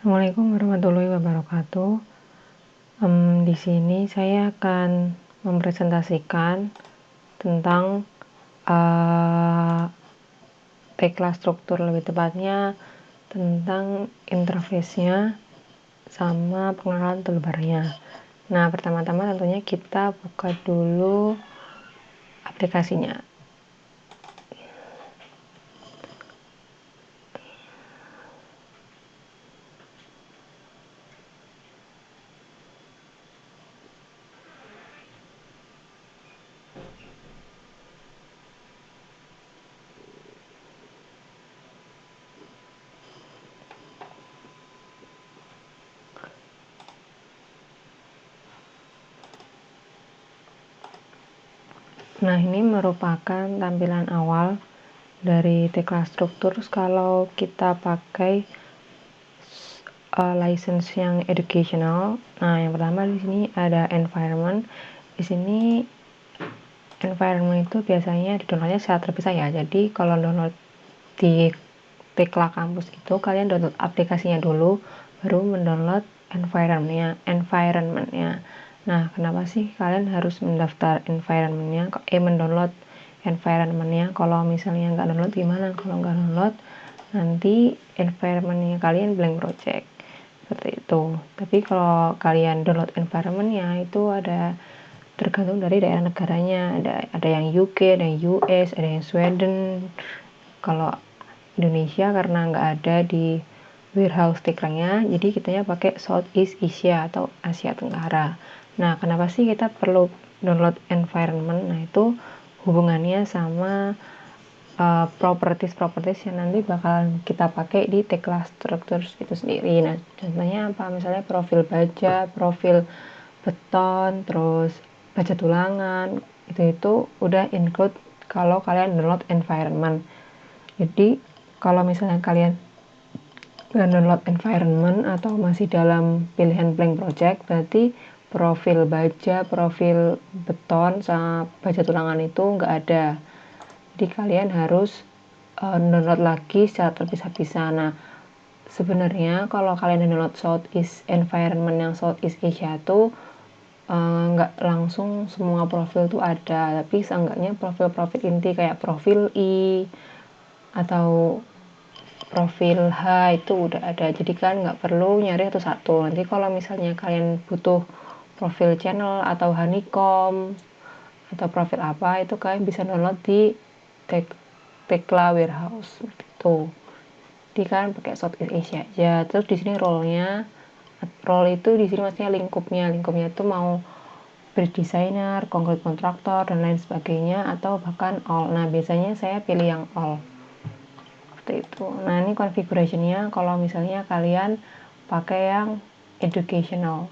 Assalamualaikum warahmatullahi wabarakatuh. Di sini saya akan mempresentasikan tentang tecla struktur, lebih tepatnya tentang interface-nya sama pengenalan toolbar-nya. Nah, pertama-tama tentunya kita buka dulu aplikasinya. Nah, ini merupakan tampilan awal dari tecla struktur. Kalau kita pakai license yang educational, nah yang pertama di sini ada environment. Di sini environment itu biasanya di-downloadnya secara terpisah ya. Jadi kalau download di Tekla kampus itu kalian download aplikasinya dulu, baru mendownload environmentnya. Nah, kenapa sih kalian harus mendaftar mendownload environmentnya? Kalau misalnya nggak download gimana? Kalau nggak download, nanti environmentnya kalian blank project seperti itu. Tapi kalau kalian download environmentnya itu ada tergantung dari daerah negaranya, ada yang UK, ada yang US, ada yang Sweden. Kalau Indonesia karena nggak ada di warehouse Teklanya, jadi kitanya pakai Southeast Asia atau Asia Tenggara. Nah, kenapa sih kita perlu download environment? Nah, itu hubungannya sama properties yang nanti bakal kita pakai di Tekla Structures itu sendiri. Nah, contohnya apa? Misalnya profil baja, profil beton, terus baja tulangan, itu udah include kalau kalian download environment. Jadi kalau misalnya kalian download environment atau masih dalam pilihan blank project, berarti profil baja, profil beton, sama baja tulangan itu nggak ada. Jadi kalian harus download lagi secara terpisah-pisah. Nah, sebenarnya kalau kalian download Southeast Environment yang Southeast Asia itu nggak langsung semua profil tuh ada, tapi seenggaknya profil-profil inti kayak profil I atau profil H itu udah ada, jadi kan nggak perlu nyari satu-satu. Nanti kalau misalnya kalian butuh profil channel atau honeycomb atau profil apa, itu kalian bisa download di Tekla Warehouse seperti itu. Jadi kan pakai Southeast Asia aja. Terus di sini role itu di sini maksudnya lingkupnya itu mau bridge designer, concrete contractor dan lain sebagainya, atau bahkan all. Nah, biasanya saya pilih yang all seperti itu. Nah, ini configurationnya kalau misalnya kalian pakai yang educational,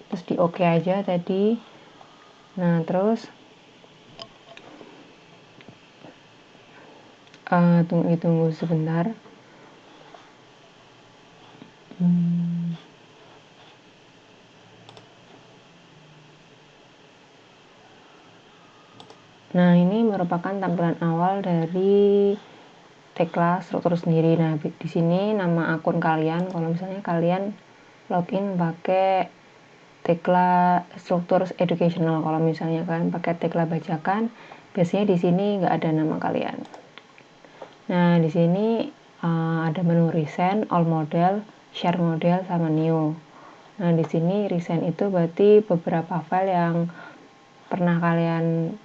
terus di oke aja tadi. Nah, terus tunggu sebentar. Nah, ini merupakan tampilan awal dari Tekla struktur sendiri. Nah, di sini nama akun kalian, kalau misalnya kalian login pakai Tekla struktur educational, kalau misalnya kalian pakai Tekla bajakan, biasanya di sini nggak ada nama kalian. Nah, di sini ada menu recent, all model, share model, sama new. Nah, di sini recent itu berarti beberapa file yang pernah kalian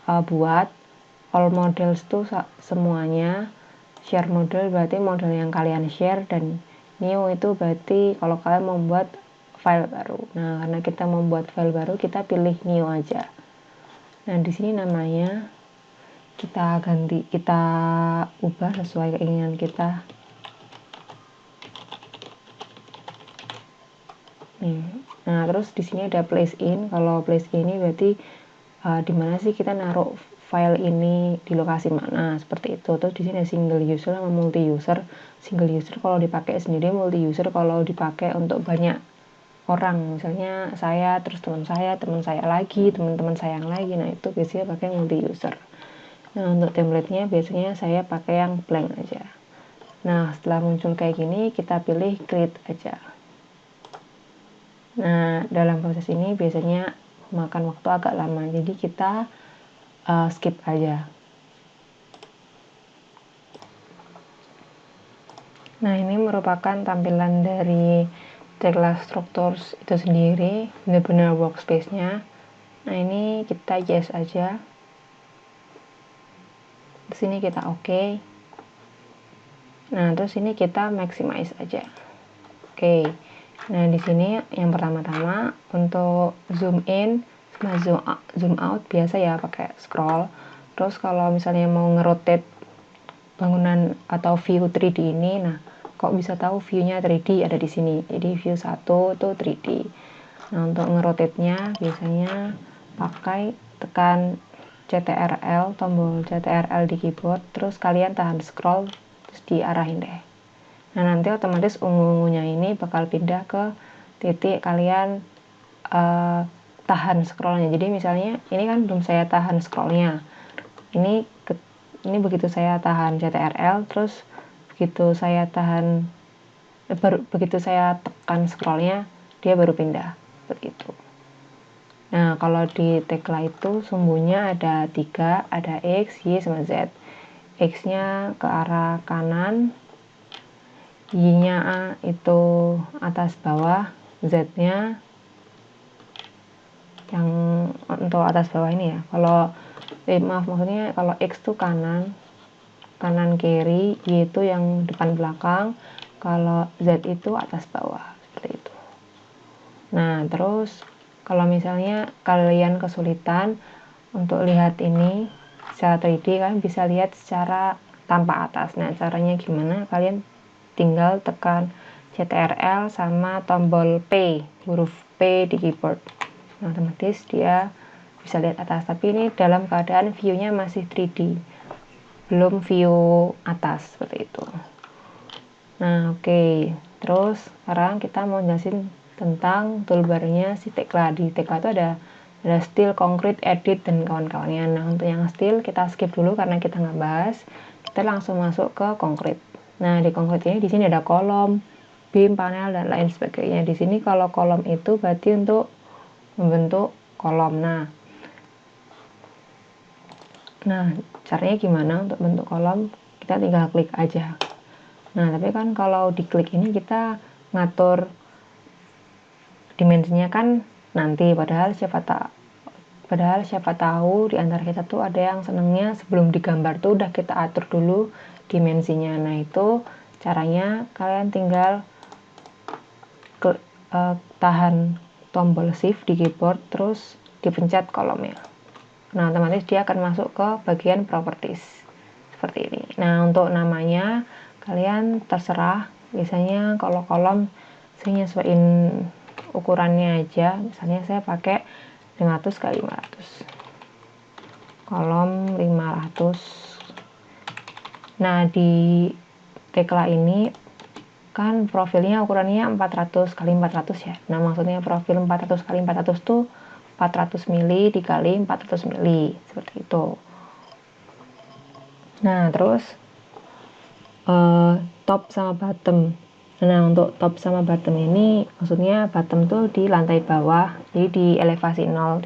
buat. All models itu semuanya. Share model berarti model yang kalian share, dan new itu berarti kalau kalian membuat file baru. Nah, karena kita membuat file baru, kita pilih new aja. Nah, di sini namanya kita ubah sesuai keinginan kita. Nah, terus di sini ada place in. Kalau place in ini berarti di mana sih kita naruh file ini, di lokasi mana, seperti itu. Terus di sini ada single user sama multi user. Single user kalau dipakai sendiri, multi user kalau dipakai untuk banyak orang, misalnya saya, terus teman saya lagi, teman-teman saya yang lagi. Nah, itu biasanya pakai multi user. Nah, untuk template-nya biasanya saya pakai yang blank aja. Nah, setelah muncul kayak gini, kita pilih create aja. Nah, dalam proses ini biasanya makan waktu agak lama, jadi kita skip aja. Nah, ini merupakan tampilan dari Tekla Structures itu sendiri, benar-benar workspace-nya. Nah, ini kita yes aja. Di sini kita oke. Nah, terus ini kita maximize aja. Oke. Nah, di sini yang pertama-tama untuk zoom in sama zoom out biasa ya pakai scroll. Terus kalau misalnya mau ngerotate bangunan atau view 3D ini, nah kok bisa tahu view-nya 3D ada di sini. Jadi view 1 itu 3D. Nah, untuk ngerotate-nya biasanya pakai tekan CTRL, tombol CTRL di keyboard, terus kalian tahan scroll, terus diarahin deh. Nah, nanti otomatis ungu-ungunya ini bakal pindah ke titik kalian tahan scrollnya. Jadi misalnya ini kan belum saya tahan scrollnya. Ini begitu saya tahan CTRL, terus begitu saya tekan scrollnya, dia baru pindah seperti itu. Nah, kalau di Tekla itu sumbunya ada 3, ada X, Y, sama Z. X-nya ke arah kanan, Y-nya itu atas bawah, Z-nya yang untuk atas bawah ini ya. Maksudnya kalau X itu kanan kiri, Y itu yang depan belakang, kalau Z itu atas bawah, seperti itu. Nah, terus kalau misalnya kalian kesulitan untuk lihat ini secara 3D, kalian bisa lihat secara tanpa atas. Nah, caranya gimana? Kalian tinggal tekan CTRL sama tombol P, huruf P di keyboard. Nah, otomatis dia bisa lihat atas. Tapi ini dalam keadaan view-nya masih 3D, belum view atas seperti itu. Nah, oke. Terus sekarang kita mau jelasin tentang toolbarnya si Tekla. Di Tekla itu ada still, concrete, edit, dan kawan-kawannya. Nah, untuk yang still kita skip dulu karena kita nggak bahas. Kita langsung masuk ke concrete. Nah, di concrete ini di sini ada kolom, beam, panel, dan lain sebagainya. Di sini kalau kolom itu berarti untuk membentuk kolom. Nah, caranya gimana untuk bentuk kolom? Kita tinggal klik aja. Nah, tapi kan kalau diklik ini kita ngatur dimensinya kan nanti, padahal siapa tahu di antara kita tuh ada yang senengnya sebelum digambar tuh udah kita atur dulu dimensinya. Nah, itu caranya kalian tinggal tahan tombol shift di keyboard terus dipencet kolomnya. Nah, otomatis dia akan masuk ke bagian properties seperti ini. Nah, untuk namanya kalian terserah. Biasanya kalau kolom saya nyesuaiin ukurannya aja. Misalnya saya pakai 500 kali 500, kolom 500. Nah, di Tekla ini kan profilnya ukurannya 400 kali 400 ya. Nah, maksudnya profil 400 kali 400 tuh 400 mili dikali 400 mili seperti itu. Nah, terus top sama bottom. Nah, untuk top sama bottom ini maksudnya bottom tuh di lantai bawah, jadi di elevasi 0.00.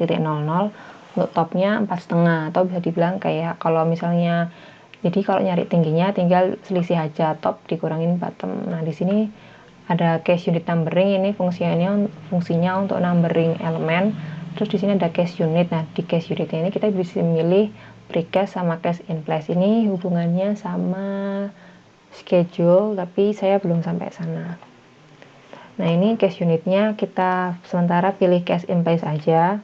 Untuk topnya 4,5, atau bisa dibilang kayak kalau misalnya, jadi kalau nyari tingginya tinggal selisih aja top dikurangin bottom. Nah, di sini ada case unit numbering, ini fungsinya untuk numbering elemen. Terus di sini ada case unit. Nah, di case unit ini kita bisa milih precast sama case in place. Ini hubungannya sama schedule, tapi saya belum sampai sana. Nah, ini case unitnya kita sementara pilih case in place aja.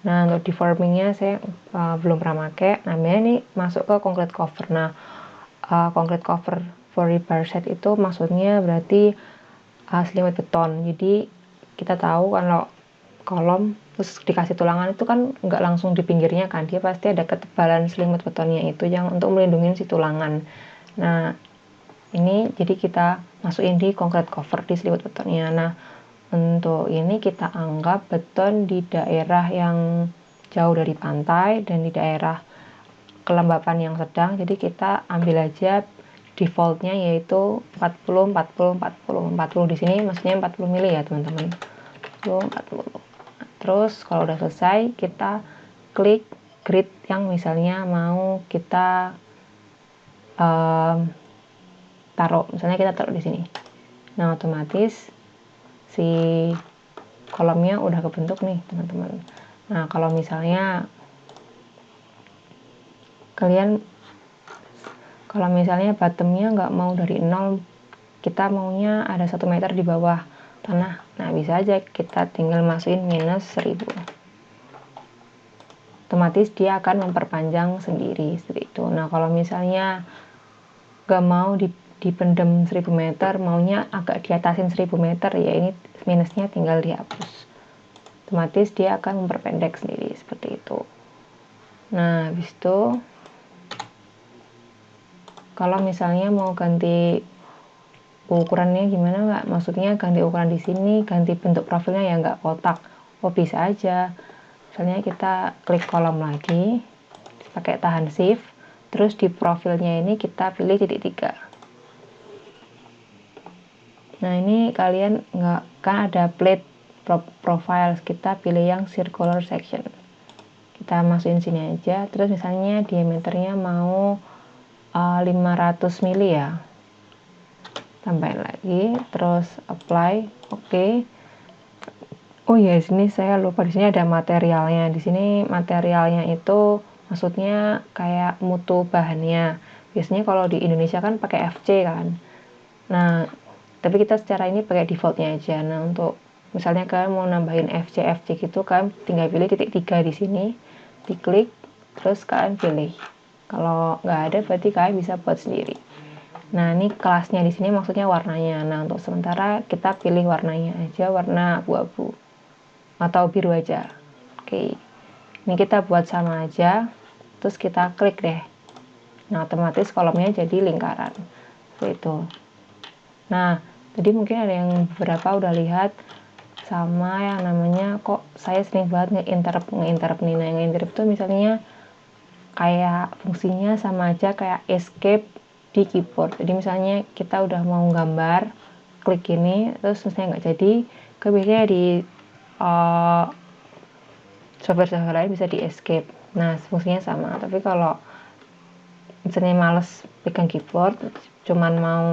Nah, untuk deformingnya saya belum pernah pakai. Nah, ini masuk ke concrete cover. Nah, concrete cover for rebar set itu maksudnya berarti selimut beton. Jadi kita tahu kalau kolom terus dikasih tulangan itu kan nggak langsung di pinggirnya kan, dia pasti ada ketebalan selimut betonnya itu yang untuk melindungi si tulangan. Nah, ini jadi kita masukin di concrete cover di selimut betonnya. Nah, untuk ini kita anggap beton di daerah yang jauh dari pantai dan di daerah kelembapan yang sedang, jadi kita ambil aja defaultnya yaitu 40 40 40 40 di sini maksudnya 40 mili ya teman-teman, 40. Terus kalau udah selesai kita klik grid yang misalnya mau kita taruh, misalnya kita taruh di sini. Nah otomatis si kolomnya udah kebentuk nih teman-teman. Nah kalau misalnya bottomnya nggak mau dari 0, kita maunya ada 1 meter di bawah tanah, nah bisa aja kita tinggal masukin minus 1000, otomatis dia akan memperpanjang sendiri seperti itu. Nah kalau misalnya nggak mau dipendam 1000 meter, maunya agak diatasin 1000 meter, ya ini minusnya tinggal dihapus, otomatis dia akan memperpendek sendiri seperti itu. Nah habis itu kalau misalnya mau ganti ukurannya gimana nggak, maksudnya ganti ukuran di sini, ganti bentuk profilnya ya nggak kotak, oh bisa aja. Misalnya kita klik kolom lagi pakai tahan shift, terus di profilnya ini kita pilih titik 3. Nah ini kalian nggak, kan ada plate profile, kita pilih yang circular section, kita masukin sini aja. Terus misalnya diameternya mau 500 mili ya, tambahin lagi, terus apply, oke. Oh ya, sini saya lupa, di sini ada materialnya. Di sini materialnya itu maksudnya kayak mutu bahannya. Biasanya kalau di Indonesia kan pakai FC kan. Nah, tapi kita secara ini pakai defaultnya aja. Nah, untuk misalnya kalian mau nambahin FC gitu kan, tinggal pilih titik 3 di sini, diklik, terus kalian pilih. Kalau nggak ada berarti kalian bisa buat sendiri. Nah ini kelasnya di sini maksudnya warnanya. Nah untuk sementara kita pilih warnanya aja, warna abu-abu atau biru aja. Oke, ini kita buat sama aja, terus kita klik deh. Nah otomatis kolomnya jadi lingkaran seperti itu. Nah tadi mungkin ada yang beberapa udah lihat sama yang namanya, kok saya sering banget nge-interrupt nih. Nah nge-interrupt tuh misalnya kayak fungsinya sama aja kayak escape di keyboard. Jadi misalnya kita udah mau gambar, klik ini, terus misalnya nggak jadi, biasanya di software lain bisa di escape. Nah fungsinya sama. Tapi kalau misalnya males pegang keyboard, cuman mau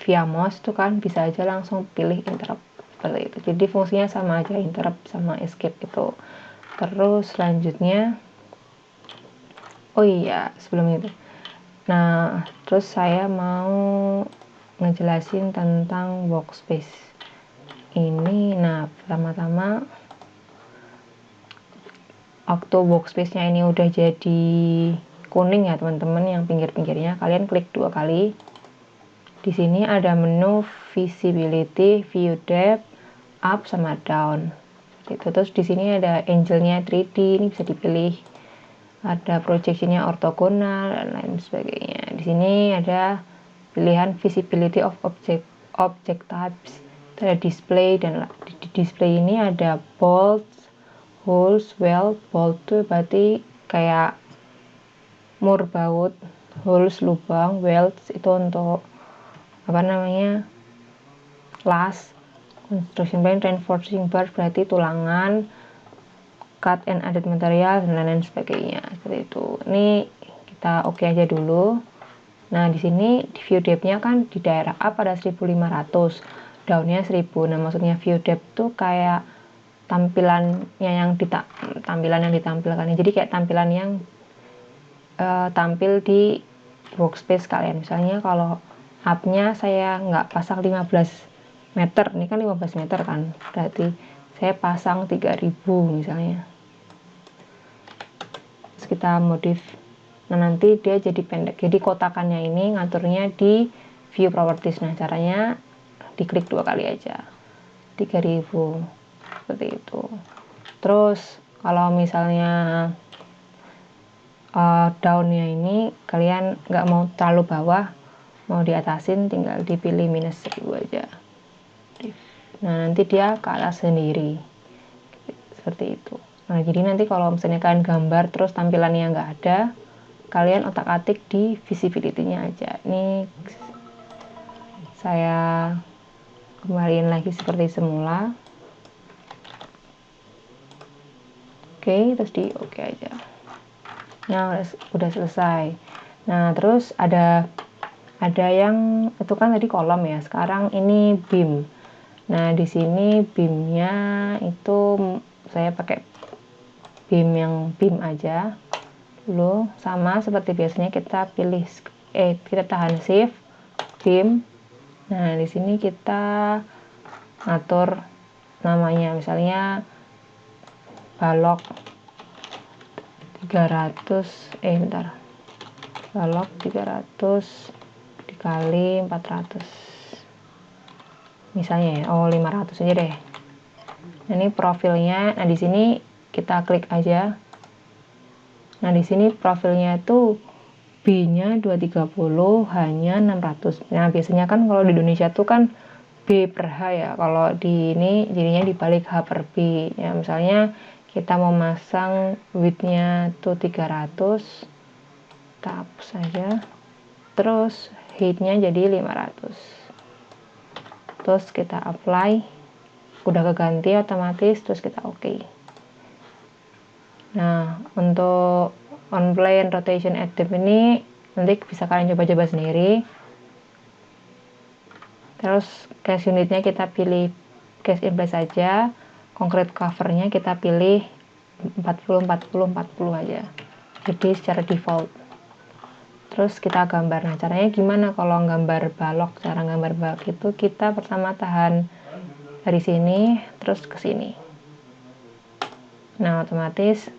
via mouse tuh kan bisa aja langsung pilih interrupt seperti itu. Jadi fungsinya sama aja, interrupt sama escape itu. Terus selanjutnya, oh iya sebelum itu, nah terus saya mau ngejelasin tentang workspace ini. Nah pertama-tama waktu workspace-nya ini udah jadi kuning ya teman-teman, yang pinggir-pinggirnya kalian klik 2 kali. Di sini ada menu visibility, view depth, up sama down gitu. Terus di sini ada angle-nya 3D, ini bisa dipilih, ada projectionnya ortogonal dan lain sebagainya. Di sini ada pilihan visibility of object types, ada display, dan di display ini ada bold, holes, weld. Bold tuh berarti kayak mur baut, holes lubang, welds itu untuk apa namanya, las, construction band, reinforcing bar berarti tulangan, cut and added material dan lain-lain sebagainya seperti itu. Ini kita oke aja dulu. Nah di sini di view depth-nya kan di daerah up ada 1500, down-nya 1000. Nah maksudnya view depth tuh kayak tampilan yang ditampilkan. Jadi kayak tampilan yang tampil di workspace kalian. Misalnya kalau up-nya saya nggak pasang 15 meter, ini kan 15 meter kan, berarti saya pasang 3000 misalnya, terus kita modif. Nah nanti dia jadi pendek, jadi kotakannya ini ngaturnya di view properties. Nah caranya diklik 2 kali aja, 3000 seperti itu. Terus kalau misalnya daunnya ini kalian nggak mau terlalu bawah, mau diatasin, tinggal dipilih minus 1000 aja. Nah nanti dia ke atas sendiri seperti itu. Nah jadi nanti kalau misalnya kalian gambar terus tampilannya nggak ada, kalian otak-atik di visibility-nya aja. Ini saya kembaliin lagi seperti semula. Oke, terus di oke aja. Nah, udah selesai. Nah, terus ada yang itu kan tadi kolom ya. Sekarang ini beam. Nah, di sini beamnya itu saya pakai beam yang beam aja dulu, sama seperti biasanya kita pilih kita tahan shift beam. Nah, di sini kita atur namanya, misalnya balok 300 balok 300 dikali 400 misalnya ya. 500 aja deh. Nah, ini profilnya. Nah, di sini kita klik aja. Nah, di sini profilnya itu B-nya 230, H-nya 600. Nah, biasanya kan kalau di Indonesia tuh kan B per H ya. Kalau di ini jadinya dibalik H per B. Ya, misalnya kita mau masang width-nya tuh 300, kita hapus saja. Terus height-nya jadi 500. Terus kita apply, udah keganti otomatis, terus kita oke. Nah, untuk on plane rotation at depth ini nanti bisa kalian coba-coba sendiri. Terus case unitnya kita pilih case in place saja, concrete covernya kita pilih 40 40 40 aja, jadi secara default. Terus kita gambar. Nah, caranya gimana kalau gambar balok? Cara gambar balok itu kita pertama tahan dari sini terus ke sini. Nah, otomatis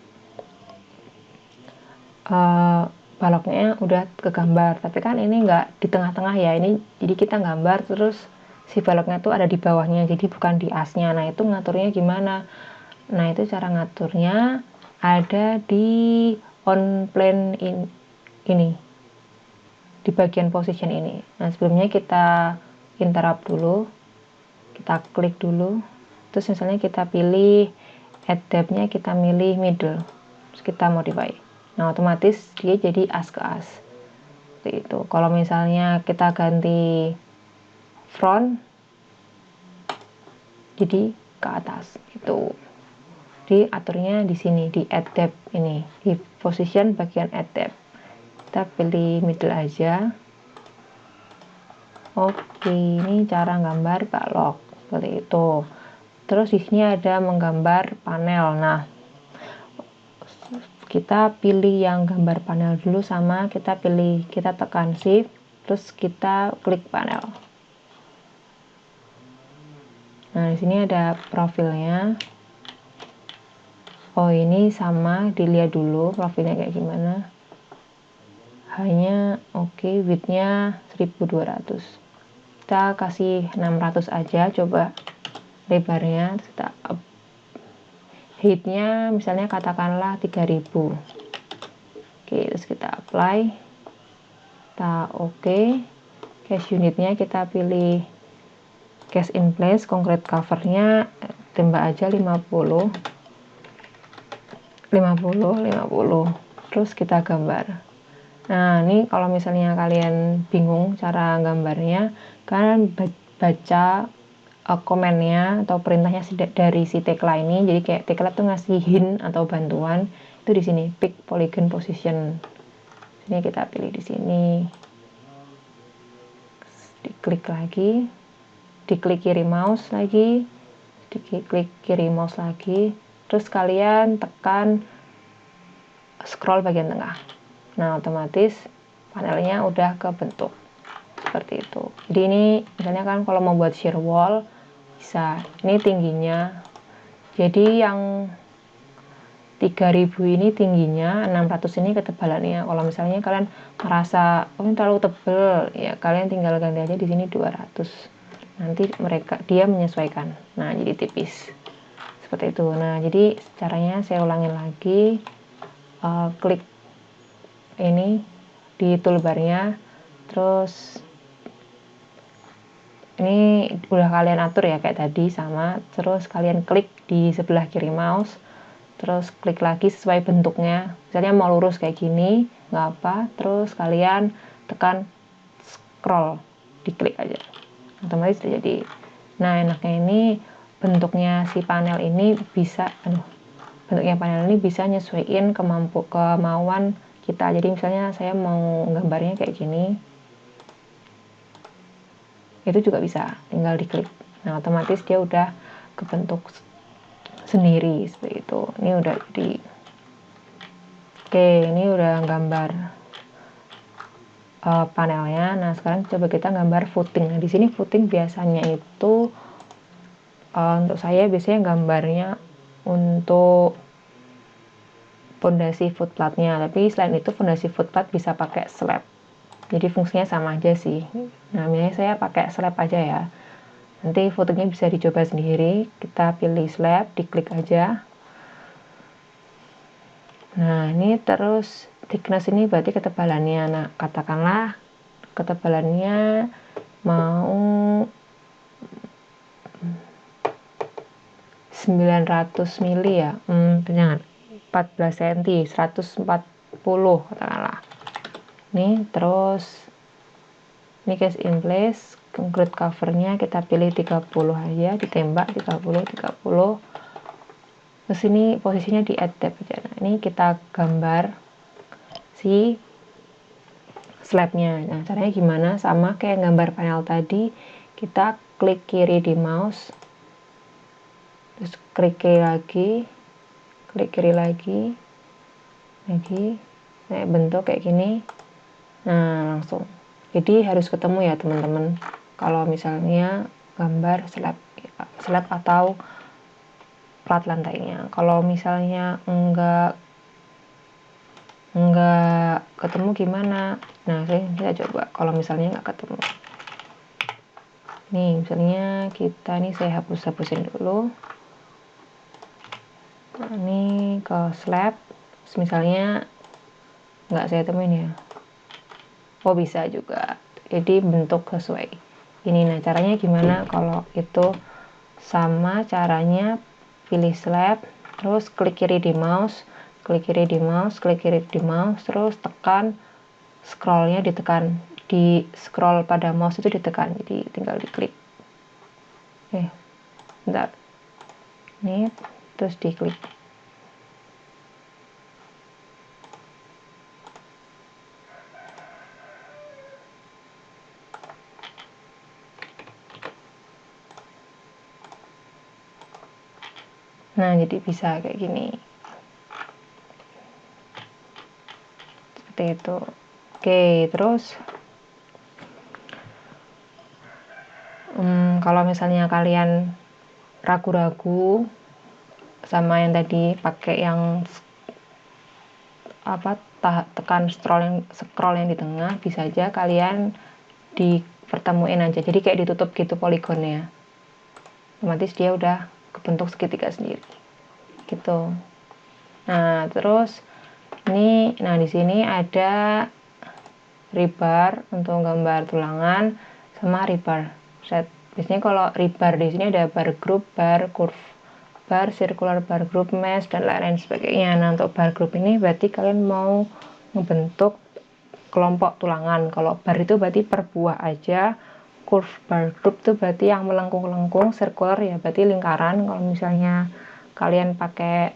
baloknya udah kegambar. Tapi kan ini nggak di tengah-tengah ya, ini jadi kita gambar terus si baloknya tuh ada di bawahnya, jadi bukan di asnya. Nah, itu ngaturnya gimana? Nah, itu cara ngaturnya ada di on plane ini, di bagian position ini. Nah, sebelumnya kita interrupt dulu, kita klik dulu, terus misalnya kita pilih at depth-nya, kita milih middle, terus kita modify. Nah, otomatis dia jadi as ke as seperti itu. Kalau misalnya kita ganti front, jadi ke atas gitu. Di aturnya di sini, di at depth ini, di position bagian at depth. Kita pilih middle aja. Oke, ini cara gambar balok seperti itu. Terus di sini ada menggambar panel. Nah, kita pilih yang gambar panel dulu, sama kita tekan shift terus kita klik panel. Nah, di sini ada profilnya. Oh, ini sama, dilihat dulu profilnya kayak gimana. Hanya oke, width-nya 1200. Kita kasih 600 aja, coba lebarnya. Terus kita up. Height-nya misalnya katakanlah 3000. Oke, terus kita apply. Kita oke. Case unitnya kita pilih case in place, concrete covernya tembak aja 50. Terus kita gambar. Nah, ini kalau misalnya kalian bingung cara gambarnya, kalian baca komennya atau perintahnya dari si Tekla ini. Jadi kayak Tekla tuh ngasih hint atau bantuan itu di sini, pick polygon position. Ini kita pilih di sini, diklik lagi, diklik kiri mouse lagi, diklik kiri mouse lagi, terus kalian tekan scroll bagian tengah. Nah, otomatis panelnya udah kebentuk seperti itu. Jadi ini misalnya kan kalau mau buat shear wall bisa, ini tingginya, jadi yang 3000 ini tingginya, 600 ini ketebalannya. Kalau misalnya kalian merasa ini terlalu tebal ya, kalian tinggal ganti aja di sini 200, nanti dia menyesuaikan. Nah, jadi tipis seperti itu. Nah, jadi caranya saya ulangin lagi. Klik ini di toolbarnya, terus ini udah kalian atur ya kayak tadi sama, terus kalian klik di sebelah kiri mouse, terus klik lagi sesuai bentuknya, misalnya mau lurus kayak gini nggak apa, terus kalian tekan scroll, diklik aja otomatis udah jadi. Nah enaknya ini bentuknya si panel ini bisa nyesuaiin kemauan kita. Jadi misalnya saya mau gambarnya kayak gini, itu juga bisa, tinggal diklik. Nah otomatis dia udah kebentuk sendiri seperti itu. Ini udah jadi. Oke, ini udah gambar panelnya. Nah sekarang coba kita gambar footing. Nah di sini footing biasanya itu untuk saya biasanya gambarnya untuk fondasi footplatnya, tapi selain itu fondasi footplat bisa pakai slab, jadi fungsinya sama aja sih. Nah misalnya saya pakai slab aja ya, nanti footingnya bisa dicoba sendiri. Kita pilih slab, diklik aja. Nah ini terus thickness ini berarti ketebalannya. Nah katakanlah ketebalannya mau 900 mili ya, jangan 14 cm, 140 katakanlah. Nih terus ini case in place, concrete covernya kita pilih 30 aja, ditembak 30. Terus ini posisinya di add depth aja. Nah ini kita gambar si slabnya. Nah caranya gimana, sama kayak gambar panel tadi, kita klik kiri di mouse, terus klik kiri lagi, nah, bentuk kayak gini. Nah langsung, jadi harus ketemu ya teman-teman kalau misalnya gambar slab atau plat lantainya. Kalau misalnya enggak ketemu gimana? Nah kita coba kalau misalnya nggak ketemu. Nih misalnya kita, ini saya hapusin dulu. Nah, ini ke slab, misalnya nggak saya temuin ya. Oh bisa juga, jadi bentuk sesuai ini. Nah caranya gimana kalau itu? Sama caranya, pilih slab, terus klik kiri di mouse, terus tekan scrollnya, di scroll pada mouse itu ditekan, jadi tinggal diklik. Bentar, ini terus diklik. Nah jadi bisa kayak gini, seperti itu. Oke, terus kalau misalnya kalian ragu-ragu sama yang tadi pakai yang tekan scroll yang di tengah, bisa aja kalian dipertemuin aja, jadi kayak ditutup gitu poligonnya, otomatis dia udah kebentuk segitiga sendiri gitu. Nah terus ini, nah di sini ada rebar untuk gambar tulangan sama rebar set. Biasanya kalau rebar di sini ada bar group, bar curve, bar circular, bar group, mesh, dan lain-lain sebagainya. Nah untuk bar group ini berarti kalian mau membentuk kelompok tulangan. Kalau bar itu berarti per buah aja, curve bar group itu berarti yang melengkung-lengkung, circular ya berarti lingkaran. Kalau misalnya kalian pakai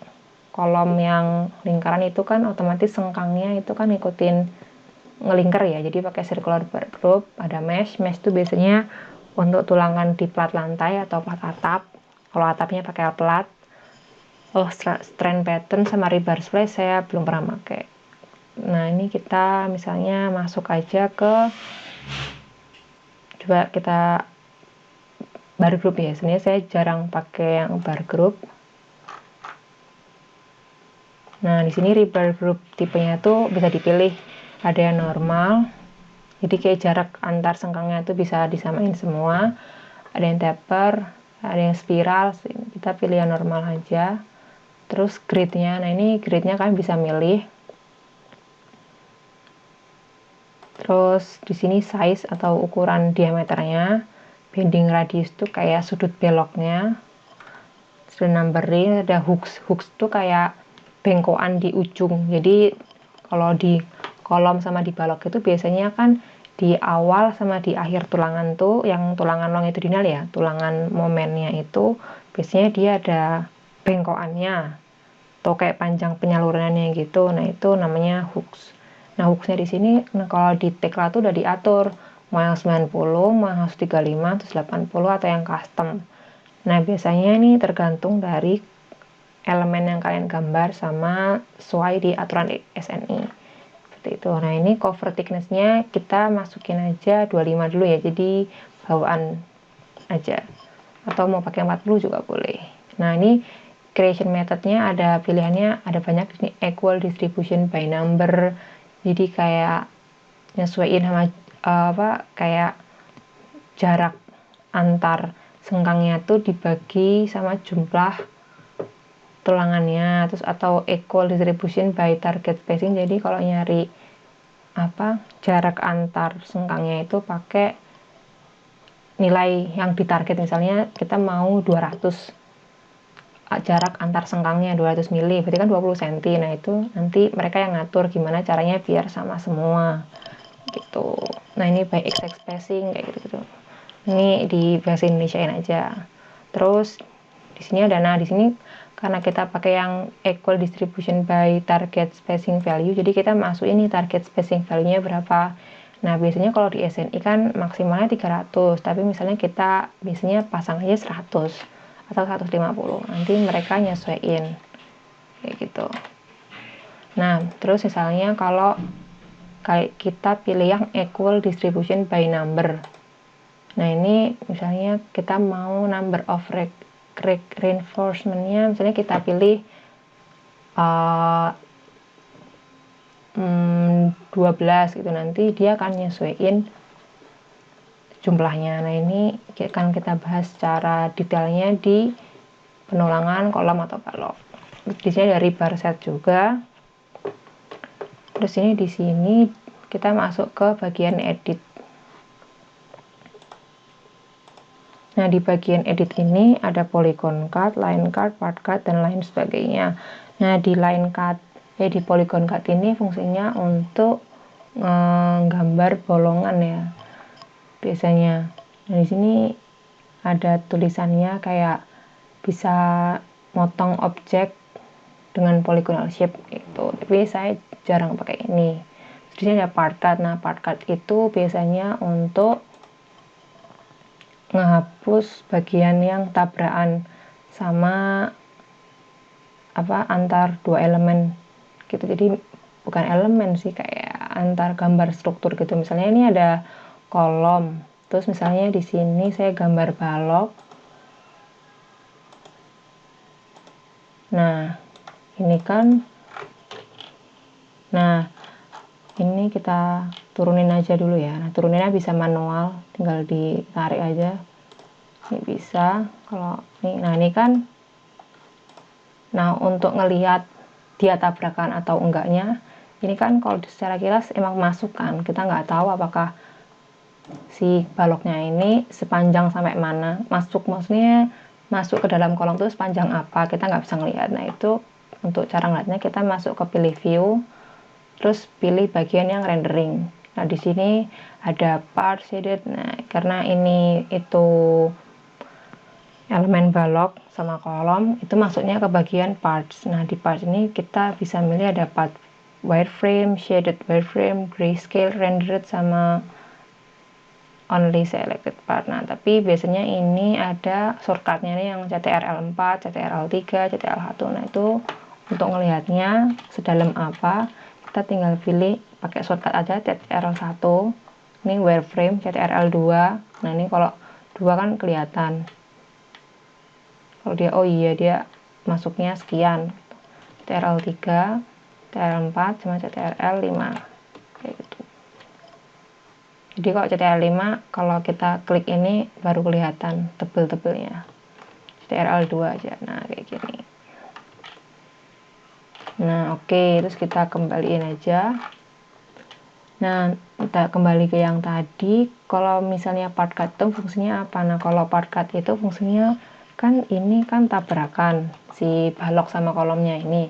kolom yang lingkaran itu kan otomatis sengkangnya itu kan ngikutin ngelingkar ya, jadi pakai circular bar group. Ada mesh itu biasanya untuk tulangan di plat lantai atau plat atap, kalau atapnya pakai plat. Strand pattern sama rebar splice saya belum pernah pakai. Nah ini kita misalnya masuk aja ke, coba kita bar group ya, sebenarnya saya jarang pakai yang bar group. Nah di sini rebar group tipenya tuh bisa dipilih, ada yang normal, jadi kayak jarak antar sengkangnya itu bisa disamain semua, ada yang taper, ada yang spiral, kita pilih yang normal aja. Terus gridnya, nah ini gridnya kalian bisa milih. Terus di sini size atau ukuran diameternya, bending radius itu kayak sudut beloknya, serial number ini ada hooks tuh kayak bengkokan di ujung. Jadi kalau di kolom sama di balok itu biasanya kan di awal sama di akhir tulangan tuh, yang tulangan longitudinal ya, tulangan momennya itu biasanya dia ada bengkokannya atau kayak panjang penyalurannya gitu. Nah itu namanya hooks. Nah hooksnya di sini, nah kalau di Tekla tuh udah diatur mau yang 90, mau yang 135, terus 80 atau yang custom. Nah biasanya ini tergantung dari elemen yang kalian gambar sama sesuai di aturan SNI seperti itu. Nah ini cover thicknessnya kita masukin aja 25 dulu ya, jadi bawaan aja, atau mau pakai 40 juga boleh. Nah ini creation methodnya ada pilihannya, ada banyak di sini, equal distribution by number, jadi kayak nyesuaiin sama kayak jarak antar sengkangnya tuh dibagi sama jumlah tulangannya, terus atau equal distribution by target spacing. Jadi kalau nyari jarak antar sengkangnya itu pakai nilai yang ditarget, misalnya kita mau 200 jarak antar sengkangnya 200 mili, berarti kan 20 cm. Nah itu nanti mereka yang ngatur gimana caranya biar sama semua gitu. Nah ini by exact spacing kayak gitu. Ini di bahasa Indonesiain aja. Terus di sini ada, nah di sini karena kita pakai yang equal distribution by target spacing value, jadi kita masuk ini target spacing value-nya berapa. Nah biasanya kalau di SNI kan maksimalnya 300, tapi misalnya kita biasanya pasang aja 100 atau 150, nanti mereka nyesuaiin kayak gitu. Nah terus misalnya kalau kayak kita pilih yang equal distribution by number, nah ini misalnya kita mau number of reinforcementnya, misalnya kita pilih 12 gitu, nanti dia akan nyesuaiin jumlahnya. Nah ini akan kita bahas secara detailnya di penulangan kolom atau balok. Di sini dari bar set juga. Terus ini di sini kita masuk ke bagian edit. Nah di bagian edit ini ada polygon cut, line cut, part cut, dan lain sebagainya. Nah di line cut, di polygon cut ini fungsinya untuk gambar bolongan ya biasanya. Nah di sini ada tulisannya kayak bisa motong objek dengan polygonal shape gitu, tapi saya jarang pakai ini. Di sini ada part cut. Nah part cut itu biasanya untuk ngehapus bagian yang tabrakan sama antar dua elemen gitu. Jadi bukan elemen sih, kayak antar gambar struktur gitu. Misalnya ini ada kolom, terus misalnya di sini saya gambar balok. Nah ini kan, nah ini kita turunin aja dulu ya. Nah turuninnya bisa manual, tinggal ditarik aja. Ini bisa kalau ini. Nah ini kan, nah untuk ngelihat dia tabrakan atau enggaknya, ini kan kalau secara kilas emang masuk kan, kita nggak tahu apakah si baloknya ini sepanjang sampai mana, maksudnya masuk ke dalam kolom itu sepanjang apa, kita nggak bisa ngelihat. Nah itu untuk cara ngeliatnya kita masuk ke pilih view, terus pilih bagian yang rendering. Nah di sini ada part shaded. Nah karena ini itu elemen balok sama kolom, itu masuknya ke bagian parts. Nah di parts ini kita bisa milih ada part wireframe, shaded wireframe, grayscale, rendered, sama only selected part. Nah tapi biasanya ini ada shortcutnya nih yang CTRL 4, CTRL 3, CTRL 1. Nah itu untuk ngelihatnya sedalam apa, kita tinggal pilih pakai shortcut aja CTRL 1. Ini wireframe, CTRL 2. Nah ini kalau 2 kan kelihatan, kalau dia, oh iya dia masuknya sekian. CTRL 3, CTRL 4, sama CTRL 5 kayak gitu. Jadi kalau CTRL 5, kalau kita klik ini baru kelihatan tebel-tebelnya. CTRL 2 aja, nah kayak gini. Nah oke, terus kita kembaliin aja. Nah kita kembali ke yang tadi. Kalau misalnya part cut itu fungsinya apa? Nah kalau part cut itu fungsinya kan ini kan tabrakan si balok sama kolomnya ini.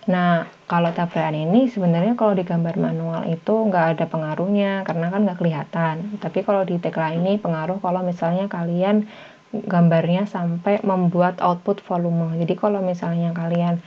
Nah, kalau tabrakan ini sebenarnya kalau di gambar manual itu nggak ada pengaruhnya karena kan nggak kelihatan. Tapi kalau di Tekla ini pengaruh kalau misalnya kalian gambarnya sampai membuat output volume. Jadi kalau misalnya kalian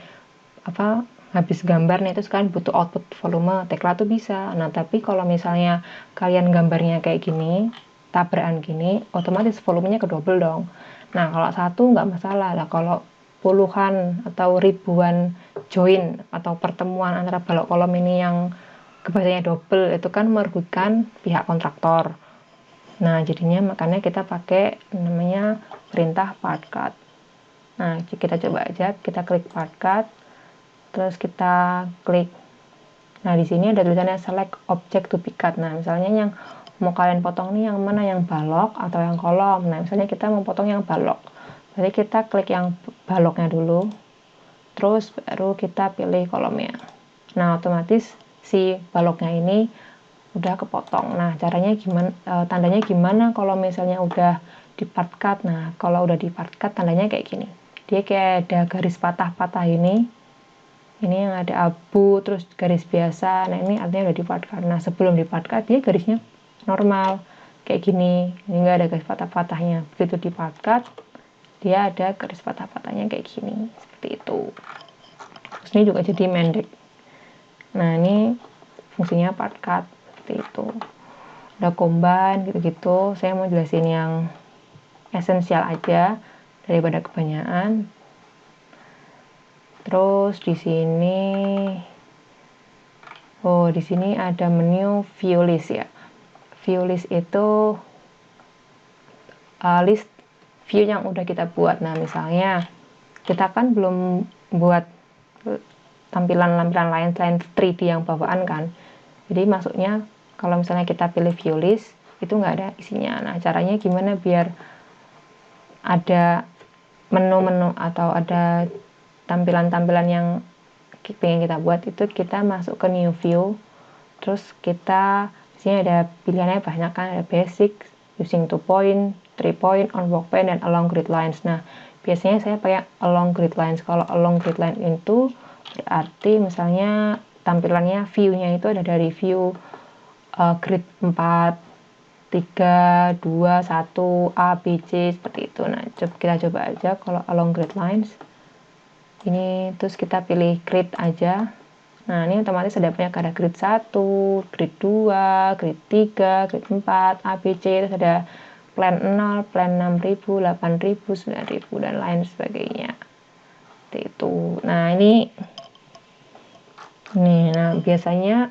habis gambar nih terus kalian butuh output volume, Tekla tuh bisa. Nah, tapi kalau misalnya kalian gambarnya kayak gini, tabrakan gini, otomatis volumenya kedouble dong. Nah, kalau satu nggak masalah lah. Kalau puluhan atau ribuan join atau pertemuan antara balok kolom ini yang kebacanya double, itu kan merugikan pihak kontraktor. Nah, jadinya makanya kita pakai namanya perintah part cut. Nah, kita coba aja, kita klik part cut, terus kita klik. Nah, di sini ada tulisannya select object to be cut. Nah, misalnya yang mau kalian potong nih yang mana, yang balok atau yang kolom. Nah, misalnya kita mau potong yang balok. Jadi kita klik yang baloknya dulu, terus baru kita pilih kolomnya. Nah, otomatis si baloknya ini udah kepotong. Nah, caranya gimana, tandanya gimana kalau misalnya udah di part cut. Nah, kalau udah di part cut tandanya kayak gini. Dia kayak ada garis patah-patah ini yang ada abu, terus garis biasa. Nah, ini artinya udah di part cut. Nah, sebelum di part cut dia garisnya normal kayak gini, ini nggak ada garis patah-patahnya. Begitu di part cut dia ada garis patah-patahnya kayak gini, seperti itu. Terus ini juga jadi mendek. Nah, ini fungsinya part cut seperti itu. Ada combine gitu-gitu. Saya mau jelasin yang esensial aja daripada kebanyakan. Terus di sini ada menu view list ya. View list itu list view yang udah kita buat. Nah, misalnya kita kan belum buat tampilan-tampilan lain selain 3D yang bawaan kan. Jadi masuknya kalau misalnya kita pilih view list itu nggak ada isinya. Nah, caranya gimana biar ada menu-menu atau ada tampilan-tampilan yang pengen kita buat, itu kita masuk ke new view. Terus kita disini ada pilihannya banyak kan, ada basic, using 2 point, 3 point, on work pen, dan along grid lines. Nah, biasanya saya pakai along grid lines. Kalau along grid line itu berarti misalnya tampilannya view-nya itu ada dari view grid 4, 3, 2, 1, A, B, C, seperti itu. Nah, kita coba aja kalau along grid lines. Ini terus kita pilih grid aja. Nah, ini otomatis ada banyak, ada grid 1, grid 2, grid 3, grid 4, A, B, C, terus ada plan 0, plan 6000, 8000, 9000, dan lain sebagainya. Seperti itu. Nah, nah biasanya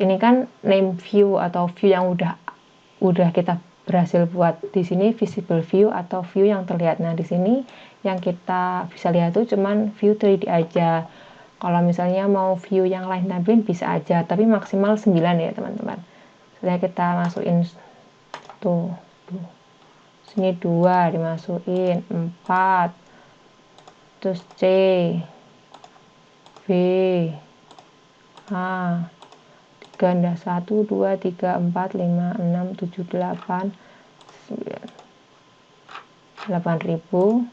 ini kan name view atau view yang udah kita berhasil buat. Di sini visible view atau view yang terlihat. Nah, di sini yang kita bisa lihat tuh cuman view 3D aja. Kalau misalnya mau view yang lain tampilin bisa aja, tapi maksimal 9 ya teman-teman. Misalnya kita masukin tuh. Sini 2 dimasukin, 4. Terus C, B, A, ganda 1, 2, 3, 4, 5, 6, 7, 8, 9, 8000.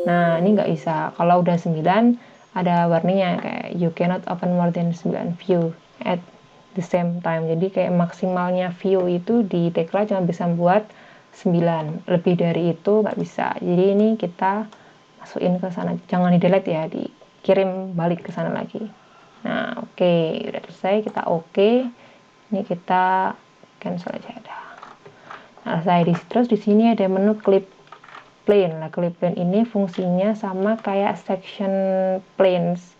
Nah, ini nggak bisa. Kalau udah 9 ada warningnya kayak you cannot open more than 9 view at the same time. Jadi kayak maksimalnya view itu di Tekla cuma bisa buat 9. Lebih dari itu nggak bisa. Jadi ini kita masukin ke sana. Jangan di delete ya, dikirim balik ke sana lagi. Nah, oke, udah selesai. Kita oke. Ini kita cancel aja dah. Nah, terus di sini ada menu clip plane. Nah, clip plane ini fungsinya sama kayak section planes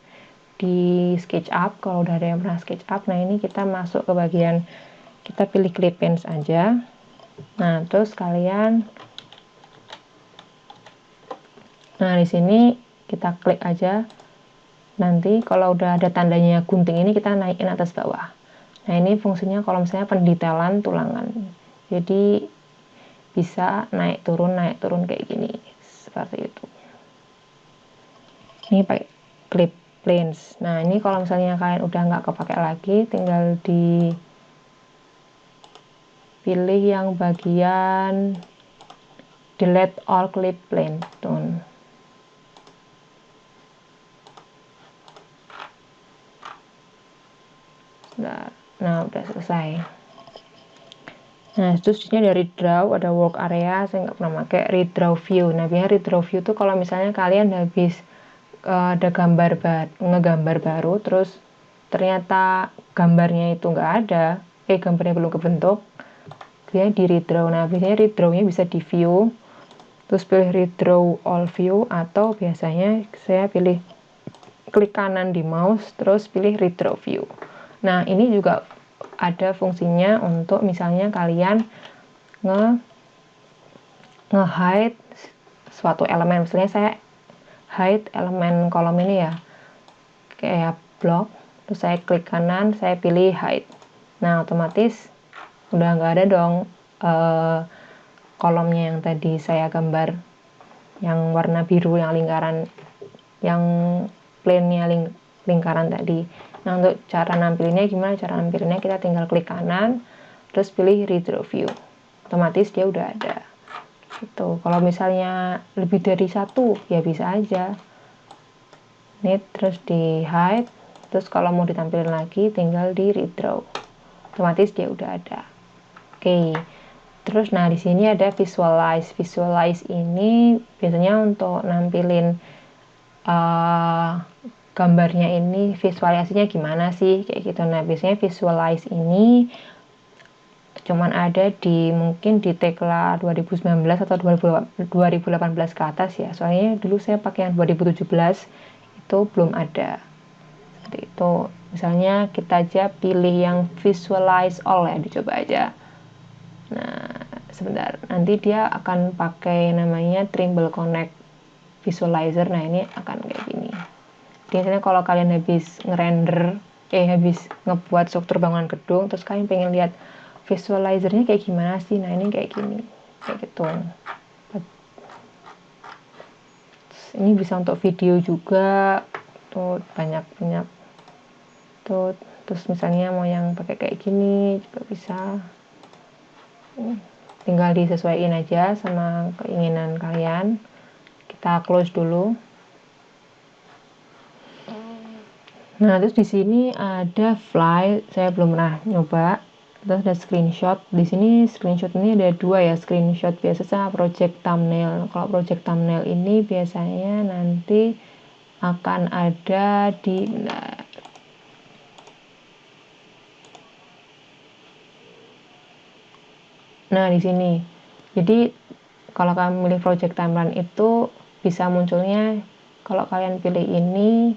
di SketchUp. Kalau udah ada yang pernah SketchUp, nah ini kita masuk ke bagian, kita pilih clip planes aja. Nah, terus kalian, nah di sini kita klik aja. Nanti kalau udah ada tandanya gunting ini kita naikin atas bawah. Nah, ini fungsinya kalau misalnya pendetailan tulangan. Jadi bisa naik turun kayak gini, seperti itu. Ini pakai clip planes. Nah, ini kalau misalnya kalian udah nggak kepake lagi, tinggal dipilih yang bagian delete all clip plane tuh. Nah udah selesai. Nah terus disini ada redraw, ada work area, saya nggak pernah pakai redraw view. Nah biasanya redraw view tuh kalau misalnya kalian habis ada ngegambar baru, terus ternyata gambarnya itu nggak ada, gambarnya belum kebentuk, biasanya di redraw. Nah biasanya redrawnya bisa di view, terus pilih redraw all view, atau biasanya saya pilih klik kanan di mouse terus pilih redraw view. Nah ini juga ada fungsinya untuk misalnya kalian nge-hide suatu elemen. Misalnya saya hide elemen kolom ini ya, kayak blok, terus saya klik kanan, saya pilih hide. Nah otomatis udah nggak ada dong kolomnya yang tadi saya gambar, yang warna biru, yang lingkaran, yang plane-nya lingkaran tadi. Nah untuk cara nampilinnya gimana? Cara nampilinnya kita tinggal klik kanan terus pilih redraw view, otomatis dia udah ada gitu. Kalau misalnya lebih dari satu ya bisa aja ini terus di hide, terus kalau mau ditampilkan lagi tinggal di redraw, otomatis dia udah ada. Oke. Terus nah di sini ada visualize. Visualize ini biasanya untuk nampilin gambarnya ini visualisasinya gimana sih kayak gitu. Nah biasanya visualize ini cuman ada di mungkin di Tekla 2019 atau 2018 ke atas ya, soalnya dulu saya pakai yang 2017 itu belum ada seperti itu. Misalnya kita aja pilih yang visualize all ya, dicoba aja. Nah sebentar, nanti dia akan pakai namanya Trimble Connect Visualizer. Nah ini akan kayak gini. Biasanya kalau kalian habis ngerender, habis ngebuat struktur bangunan gedung, terus kalian pengen lihat visualizernya kayak gimana sih, nah ini kayak gini, kayak gitu. Ini bisa untuk video juga, tuh banyak tuh. Terus misalnya mau yang pakai kayak gini juga bisa, tinggal disesuaikan aja sama keinginan kalian. Kita close dulu. Nah, terus di sini ada fly, saya belum pernah nyoba. Terus ada screenshot. Di sini screenshot ini ada dua ya, screenshot biasa sama project thumbnail. Kalau project thumbnail ini biasanya nanti akan ada di nah di sini. Jadi kalau kalian pilih project timeline itu bisa munculnya, kalau kalian pilih ini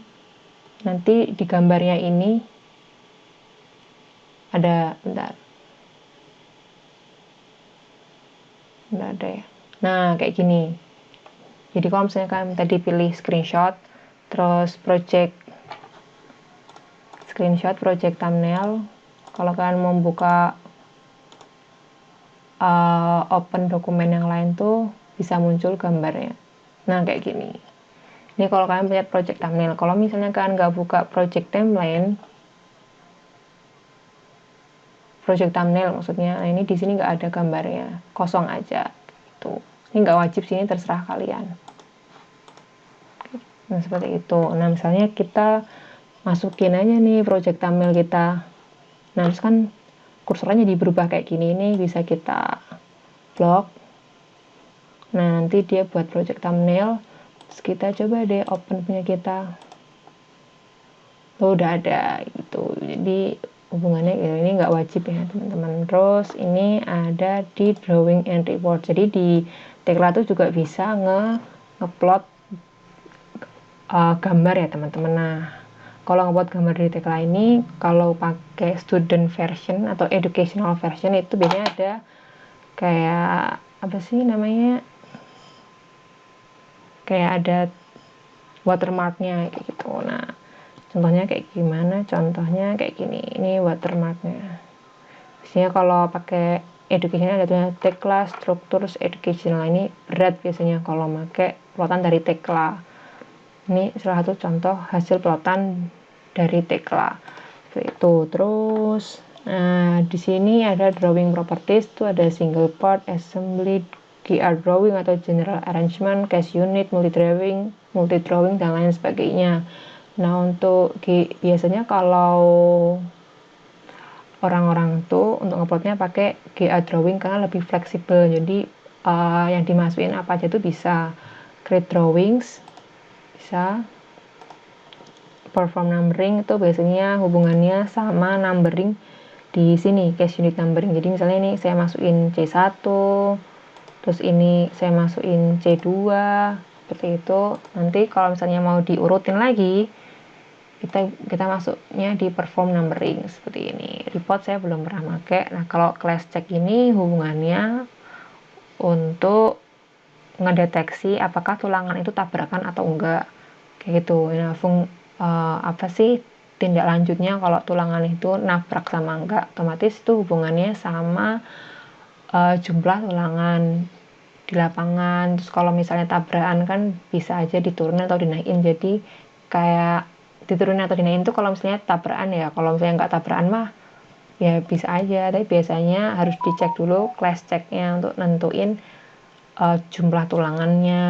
nanti di gambarnya ini ada, bentar ada ya. Nah kayak gini. Jadi kalau misalnya kalian tadi pilih screenshot, terus project thumbnail, kalau kalian mau buka open dokumen yang lain tuh bisa muncul gambarnya. Nah kayak gini. Ini kalau kalian punya project thumbnail. Kalau misalnya kalian nggak buka project thumbnail maksudnya, nah ini di sini nggak ada gambarnya, kosong aja. Itu. Ini nggak wajib sini, terserah kalian. Nah seperti itu. Nah misalnya kita masukin aja nih project thumbnail kita. Nah terus kan kursornya jadi berubah kayak gini, ini bisa kita blok. Nah nanti dia buat project thumbnail. Terus kita coba deh open punya kita. Tuh udah ada gitu. Jadi hubungannya gitu. Ini nggak wajib ya teman-teman. Terus ini ada di drawing and report. Jadi di Tekla tuh juga bisa ngeplot gambar ya teman-teman. Nah kalau ngebuat gambar di Tekla ini, kalau pakai student version atau educational version itu biasanya ada kayak apa sih namanya, kayak ada watermarknya kayak gitu. Nah contohnya kayak gimana? Contohnya kayak gini, ini watermarknya. Biasanya kalau pakai educational ada tulisannya Tekla Structures Educational. Ini berat biasanya kalau pakai plotan dari Tekla. Ini salah satu contoh hasil plotan dari Tekla seperti itu. Terus nah di sini ada drawing properties, tuh ada single part, assembly, GR drawing atau general arrangement, case unit, multi drawing dan lain sebagainya. Nah, untuk biasanya kalau orang-orang tuh untuk nguploadnya pakai GA drawing karena lebih fleksibel. Jadi yang dimasukin apa aja tuh bisa. Create drawings bisa. Perform numbering itu biasanya hubungannya sama numbering di sini, case unit numbering. Jadi misalnya ini saya masukin C1, terus ini saya masukin C2, seperti itu. Nanti kalau misalnya mau diurutin lagi, kita masuknya di perform numbering seperti ini. Report saya belum pernah pakai. Nah, kalau class check ini hubungannya untuk ngedeteksi apakah tulangan itu tabrakan atau enggak, kayak gitu. Nah, apa sih tindak lanjutnya kalau tulangan itu nabrak sama enggak, otomatis itu hubungannya sama jumlah tulangan di lapangan. Terus kalau misalnya tabrakan kan bisa aja diturunin atau dinaikin. Jadi kayak diturunin atau dinaikin itu kalau misalnya tabrakan ya. Kalau misalnya nggak tabrakan mah ya bisa aja, tapi biasanya harus dicek dulu class checknya untuk nentuin jumlah tulangannya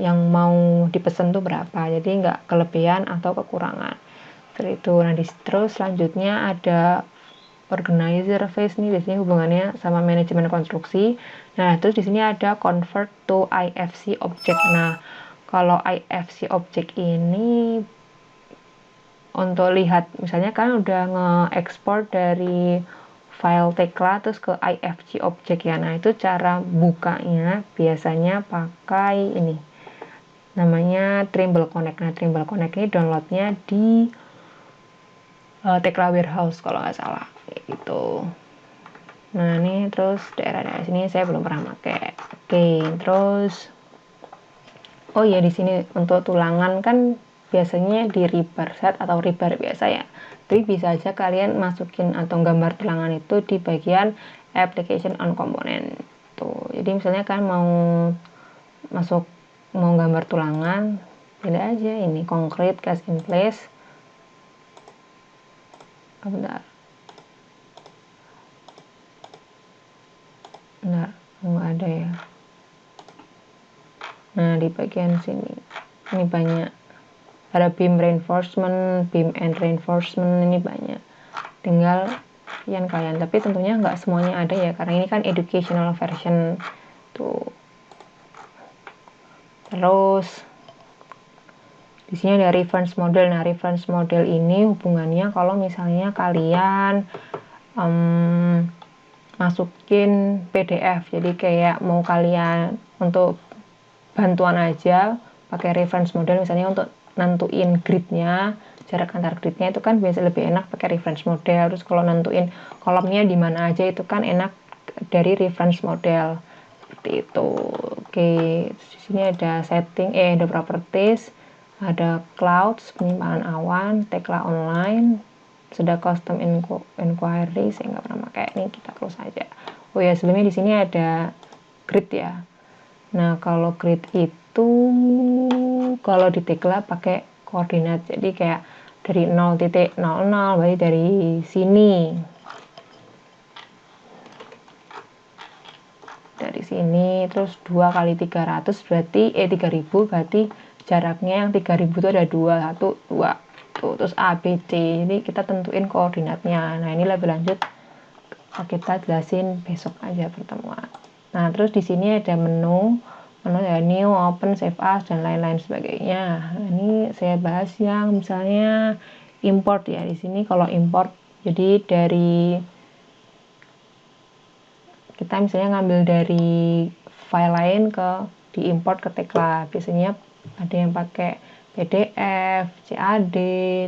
yang mau dipesan tuh berapa, jadi nggak kelebihan atau kekurangan. Seperti itu. Nah, terus selanjutnya ada organizer phase nih, biasanya hubungannya sama manajemen konstruksi. Nah, terus di sini ada convert to IFC object. Nah, kalau IFC object ini untuk lihat, misalnya kan udah nge-export dari file Tekla terus ke IFC object ya. Nah, itu cara bukanya biasanya pakai ini, namanya Trimble Connect. Nah, Trimble Connect ini downloadnya di Tekla Warehouse kalau nggak salah, gitu. Nah, ini terus daerah-daerah sini saya belum pernah pakai. Oke, terus oh iya, di sini untuk tulangan kan biasanya di rebar set atau rebar biasa ya. Tapi bisa aja kalian masukin atau gambar tulangan itu di bagian application on component. Tuh. Jadi misalnya kan mau gambar tulangan, pilih aja ini concrete cast in place. Bentar, nggak ada ya. Nah, di bagian sini ini banyak, ada beam reinforcement, beam and reinforcement, ini banyak. Tinggal kalian, tapi tentunya nggak semuanya ada ya, karena ini kan educational version tuh. Terus di sini ada reference model. Nah, reference model ini hubungannya kalau misalnya kalian masukin PDF, jadi kayak mau kalian untuk bantuan aja pakai reference model, misalnya untuk nentuin gridnya, jarak antar gridnya itu kan biasa lebih enak pakai reference model. Terus kalau nentuin kolomnya di mana aja itu kan enak dari reference model, seperti itu. Oke, di sini ada setting, ada properties, ada clouds, penyimpanan awan, Tekla online, sudah custom inquiry, saya nggak pernah pakai, ini kita close aja. Oh ya, sebelumnya di sini ada grid ya. Nah, kalau grid itu kalau di Tekla pakai koordinat, jadi kayak dari 0.00, berarti dari sini, terus 2 kali 300 berarti 3000, berarti jaraknya yang 3000 itu ada 2, 1, 2 tuh, terus A, B, C. Jadi kita tentuin koordinatnya. Nah, ini lebih lanjut kita jelasin besok aja pertemuan. Nah, terus di sini ada menu ya, new, open, save as, dan lain-lain sebagainya. Nah, ini saya bahas yang misalnya import ya. Di sini kalau import, jadi dari kita misalnya ngambil dari file lain diimport ke Tekla. Biasanya ada yang pakai PDF, CAD,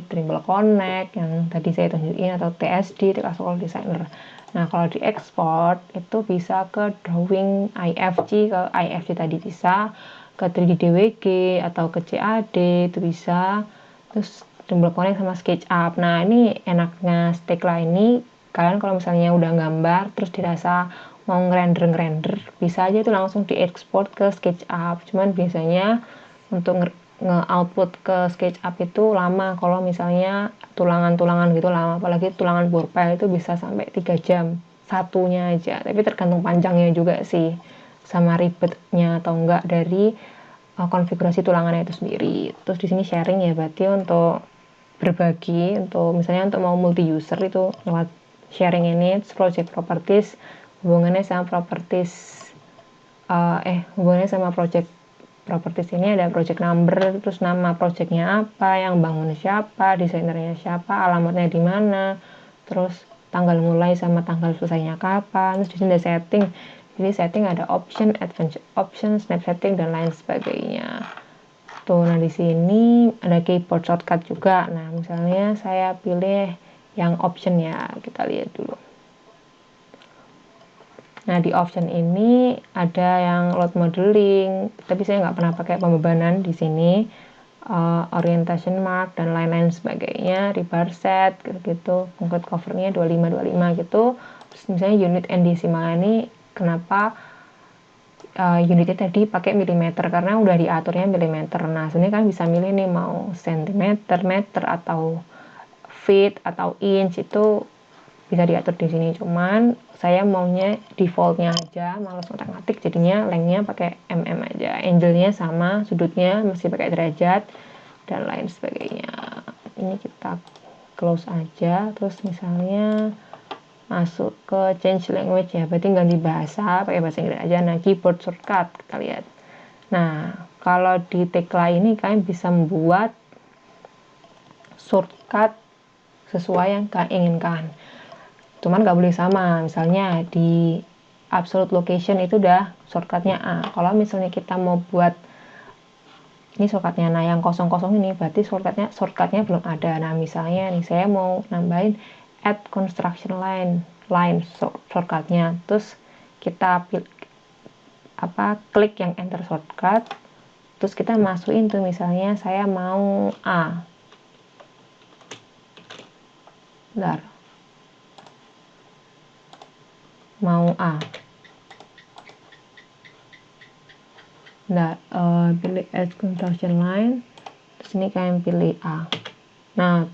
Trimble Connect yang tadi saya tunjukin, atau TSD, Tekla School Designer. Nah, kalau diekspor itu bisa ke drawing IFC, ke IFC tadi bisa, ke 3D DWG atau ke CAD itu bisa, terus Trimble Connect sama SketchUp. Nah, ini enaknya Tekla ini, kalian kalau misalnya udah gambar terus dirasa mau ngerender bisa aja itu langsung diekspor ke SketchUp. Cuman biasanya untuk nge-output ke SketchUp itu lama, kalau misalnya tulangan-tulangan gitu lama, apalagi tulangan bore pile itu bisa sampai 3 jam satunya aja, tapi tergantung panjangnya juga sih. sama ribetnya atau enggak dari konfigurasi tulangannya itu sendiri. Terus di sini sharing ya, berarti untuk berbagi, untuk misalnya untuk mau multi user itu lewat sharing ini. Terus project properties hubungannya sama project properties ini ada project number, terus nama projectnya apa, yang bangun siapa, desainernya siapa, alamatnya di mana, terus tanggal mulai sama tanggal selesainya kapan. Terus di sini ada setting, jadi setting ada option, advanced option, snap setting dan lain sebagainya tuh. Nah di sini ada keyboard shortcut juga. Nah misalnya saya pilih yang option ya, kita lihat dulu. Nah di option ini ada yang load modeling, tapi saya nggak pernah pakai pembebanan di sini. Orientation mark dan lain-lain sebagainya, rebar set gitu, concrete covernya 25 gitu. Terus misalnya unit and decimal ini kenapa unitnya tadi pakai milimeter, karena udah diaturnya milimeter. Nah sebenarnya kan bisa milih nih mau sentimeter, meter atau feet atau inch, itu bisa diatur di sini. Cuman saya maunya defaultnya aja, malas ngotak-ngatik, jadinya lengthnya pakai mm aja, angle-nya sama, sudutnya masih pakai derajat dan lain sebagainya. Ini kita close aja. Terus misalnya masuk ke change language ya, berarti ganti bahasa, pakai bahasa Inggris aja. Nah keyboard shortcut kita lihat. Nah kalau di Tekla ini kalian bisa membuat shortcut sesuai yang kalian inginkan, cuman nggak boleh sama. Misalnya di absolute location itu udah shortcutnya A, kalau misalnya kita mau buat ini shortcutnya, nah yang kosong-kosong ini berarti shortcutnya belum ada. Nah misalnya nih saya mau nambahin add construction line shortcutnya, terus kita klik yang enter shortcut, terus kita masukin tuh, misalnya saya mau A, bentar, mau A. Nah, pilih add construction line, terus ini kalian pilih A. Nah,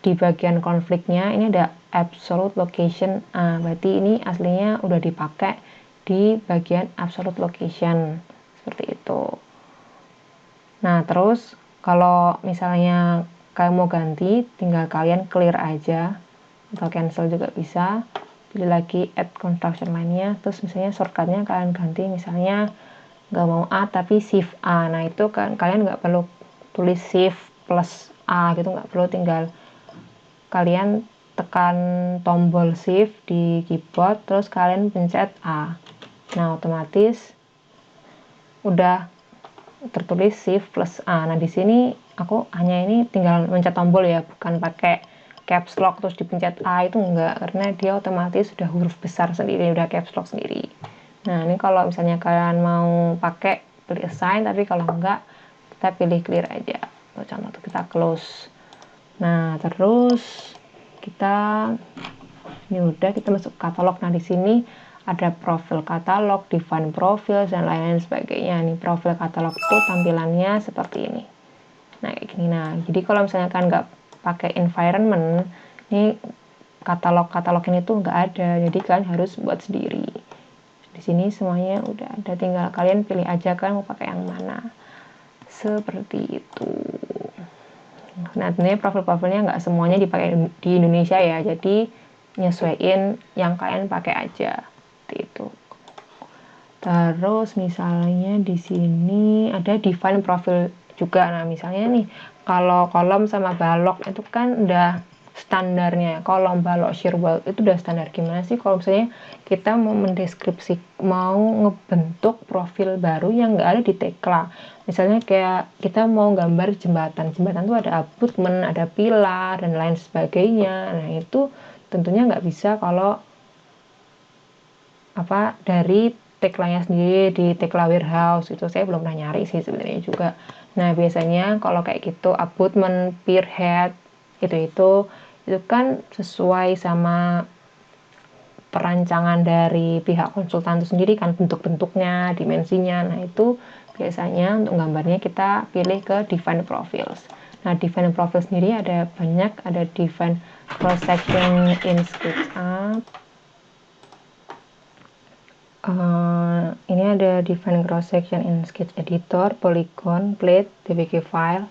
di bagian konfliknya ini ada absolute location A, berarti ini aslinya udah dipakai di bagian absolute location, seperti itu. Nah, terus kalau misalnya kalian mau ganti, tinggal kalian clear aja, atau cancel juga bisa. Pilih lagi add construction line-nya, terus misalnya shortcutnya kalian ganti, misalnya nggak mau A tapi shift A. Nah itu kan kalian nggak perlu tulis shift plus A gitu, nggak perlu, tinggal kalian tekan tombol shift di keyboard terus kalian pencet A. Nah otomatis udah tertulis shift plus A. Nah di sini aku hanya ini tinggal mencet tombol ya, bukan pakai caps lock terus dipencet A, itu enggak, karena dia otomatis sudah huruf besar sendiri, udah caps lock sendiri. Nah ini kalau misalnya kalian mau pakai pilih assign, tapi kalau enggak kita pilih clear aja. Contoh kita close. Nah terus kita ini udah, kita masuk katalog. Nah di sini ada profil katalog, define profil dan lain-lain sebagainya. Nih profil katalog itu tampilannya seperti ini. Nah kayak gini. Nah jadi kalau misalnya kan nggak pakai environment, ini katalog ini tuh nggak ada, jadi kalian harus buat sendiri. Di sini semuanya udah ada, tinggal kalian pilih aja kan mau pakai yang mana, seperti itu. Nah sebenarnya profilnya nggak semuanya dipakai di Indonesia ya, jadi nyesuaiin yang kalian pakai aja, seperti itu. Terus misalnya di sini ada define profil juga. Nah misalnya nih kalau kolom sama balok itu kan udah standarnya, kolom, balok, shear wall itu udah standar. Gimana sih kalau misalnya kita mau mau ngebentuk profil baru yang nggak ada di Tekla? Misalnya kayak kita mau gambar jembatan tuh ada abutment, ada pilar dan lain sebagainya. Nah itu tentunya nggak bisa kalau dari Tekla-nya sendiri di Tekla Warehouse. Itu saya belum pernah nyari sih sebenarnya juga. Nah biasanya kalau kayak gitu abutment, pier head itu kan sesuai sama perancangan dari pihak konsultan itu sendiri kan, bentuk-bentuknya, dimensinya. Nah itu biasanya untuk gambarnya kita pilih ke define profiles. Nah define profile sendiri ada banyak, ada define cross section in SketchUp, Ini ada define cross section in sketch editor, polygon, plate, dpk file,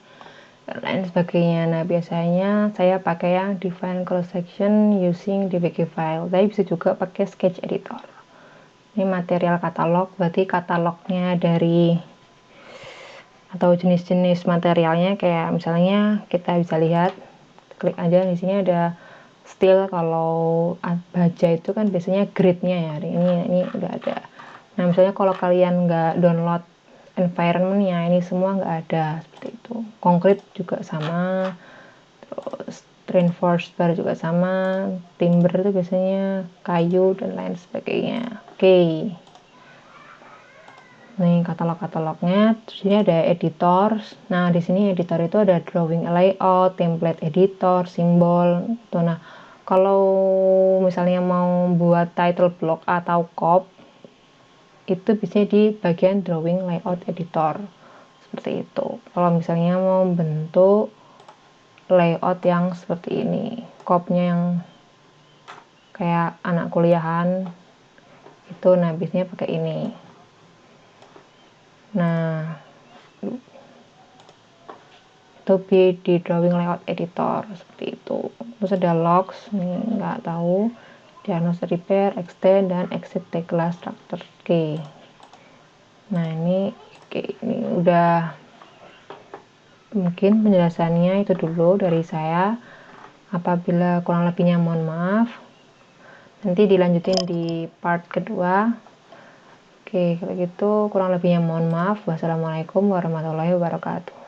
dan lain sebagainya. Nah, biasanya saya pakai yang define cross section using dpk file, tapi bisa juga pakai sketch editor. Ini material katalog, berarti katalognya dari atau jenis-jenis materialnya, kayak misalnya kita bisa lihat, klik aja di sini ada steel. Kalau baja itu kan biasanya grade-nya ya, ini udah ada. Nah, misalnya kalau kalian nggak download environment-nya, ini semua nggak ada, seperti itu. Konkret juga sama, terus reinforced bar juga sama, timber itu biasanya kayu dan lain sebagainya. Oke. Nih katalog-katalognya. Terus ini ada editor. Nah, di sini editor itu ada drawing layout, template editor, simbol. Tuh, nah, kalau misalnya mau buat title block atau cop, itu bisa di bagian drawing layout editor. Seperti itu. Kalau misalnya mau bentuk layout yang seperti ini, copnya yang kayak anak kuliahan, itu nah biasanya pakai ini. Nah, itu di drawing layout editor seperti itu. Terus ada logs, nih nggak tahu, diagnose, repair, extend, dan exit tagline structure. Oke. Nah, ini udah mungkin penjelasannya itu dulu dari saya. Apabila kurang lebihnya mohon maaf. Nanti dilanjutin di part kedua. Oke, kalau gitu kurang lebihnya mohon maaf. Wassalamualaikum warahmatullahi wabarakatuh.